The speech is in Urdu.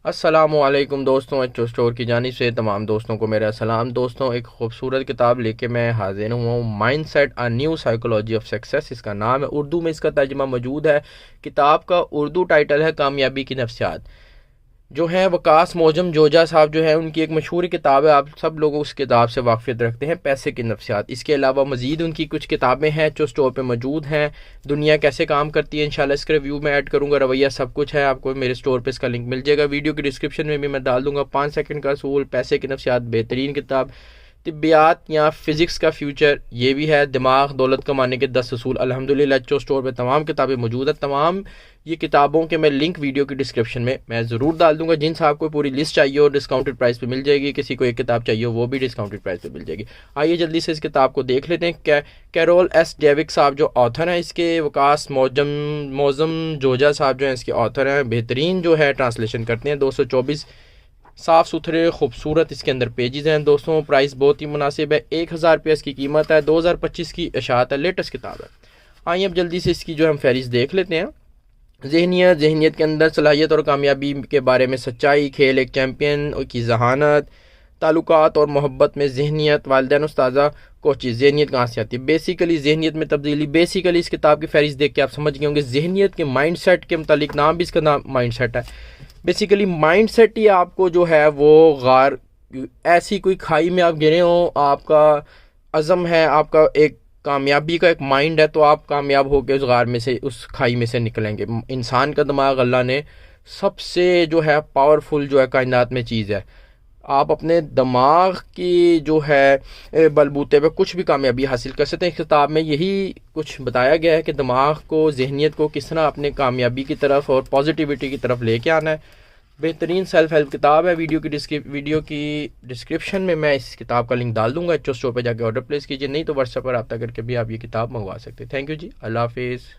السلام علیکم دوستوں، ایچ او اسٹور کی جانب سے تمام دوستوں کو میرا سلام۔ دوستوں، ایک خوبصورت کتاب لے کے میں حاضر ہوں، mind set a new psychology of success اس کا نام ہے۔ اردو میں اس کا ترجمہ موجود ہے۔ کتاب کا اردو ٹائٹل ہے کامیابی کی نفسیات۔ جو ہیں وکاس موجم جوجا صاحب جو ہیں، ان کی ایک مشہور کتاب ہے، آپ سب لوگ اس کتاب سے واقفیت رکھتے ہیں، پیسے کی نفسیات۔ اس کے علاوہ مزید ان کی کچھ کتابیں ہیں جو اسٹور پہ موجود ہیں۔ دنیا کیسے کام کرتی ہے، انشاءاللہ اس کے ریویو میں ایڈ کروں گا، رویہ سب کچھ ہے، آپ کو میرے اسٹور پہ اس کا لنک مل جائے گا۔ ویڈیو کی ڈسکرپشن میں بھی میں ڈال دوں گا۔ 5 سیکنڈ کا اصول، پیسے کی نفسیات، بہترین کتاب۔ طبیات یا فزکس کا فیوچر، یہ بھی ہے۔ دماغ دولت کمانے کے 10 اصول۔ الحمدللہ ایچ او اسٹور پہ تمام کتابیں موجود ہیں۔ تمام یہ کتابوں کے میں لنک ویڈیو کی ڈسکرپشن میں ضرور ڈال دوں گا۔ جن صاحب کو پوری لسٹ چاہیے اور ڈسکاؤنٹڈ پرائس پہ مل جائے گی، کسی کو ایک کتاب چاہیے وہ بھی ڈسکاؤنٹڈ پرائس پہ مل جائے گی۔ آئیے جلدی سے اس کتاب کو دیکھ لیتے ہیں۔ کیرول ایس ڈیوک صاحب جو آتھر ہیں اس کے، وکاس موزم جوجا صاحب جو ہیں اس کے آتھر ہیں، بہترین جو ہے ٹرانسلیشن کرتے ہیں۔ 224 صاف ستھرے خوبصورت اس کے اندر پیجز ہیں دوستوں۔ پرائس بہت ہی مناسب ہے، 1000 روپیہ اس کی قیمت ہے، 2025 کی اشاعت ہے، لیٹسٹ کتاب ہے۔ آئیے اب جلدی سے اس کی جو ہم فہرست دیکھ لیتے ہیں۔ ذہنیت کے اندر صلاحیت اور کامیابی کے بارے میں سچائی، کھیل ایک چیمپئن کی ذہانت، تعلقات اور محبت میں ذہنیت، والدین استاذہ کوچز۔ ذہنیت کہاں سے آتی ہے؟ بیسیکلی ذہنیت میں تبدیلی۔ بیسیکلی اس کتاب کی فہرست دیکھ کے آپ سمجھ گئے ہوں گے ذہنیت کے مائنڈ سیٹ کے متعلق، نام بھی اس کا نام مائنڈ سیٹ ہے۔ بیسیکلی مائنڈ سیٹ ہی آپ کو جو ہے وہ ایسی کوئی کھائی میں آپ گرے ہوں، آپ کا عزم ہے، آپ کا ایک کامیابی کا ایک مائنڈ ہے، تو آپ کامیاب ہو کے اس غار میں سے، اس کھائی میں سے نکلیں گے۔ انسان کا دماغ اللہ نے سب سے جو ہے پاورفل جو ہے کائنات میں چیز ہے۔ آپ اپنے دماغ کی جو ہے بلبوتے پہ کچھ بھی کامیابی حاصل کر سکتے ہیں۔ اس کتاب میں یہی کچھ بتایا گیا ہے کہ دماغ کو، ذہنیت کو کس طرح اپنے کامیابی کی طرف اور پازیٹیوٹی کی طرف لے کے آنا ہے۔ بہترین سیلف ہیلپ کتاب ہے۔ ویڈیو کی ڈسکرپشن میں اس کتاب کا لنک ڈال دوں گا، ایچ او اسٹور پہ جا کے آرڈر پلیس کیجیے، نہیں تو واٹس ایپ پر رابطہ کر کے بھی آپ یہ کتاب منگوا سکتے ہیں۔ تھینک یو جی، اللہ حافظ۔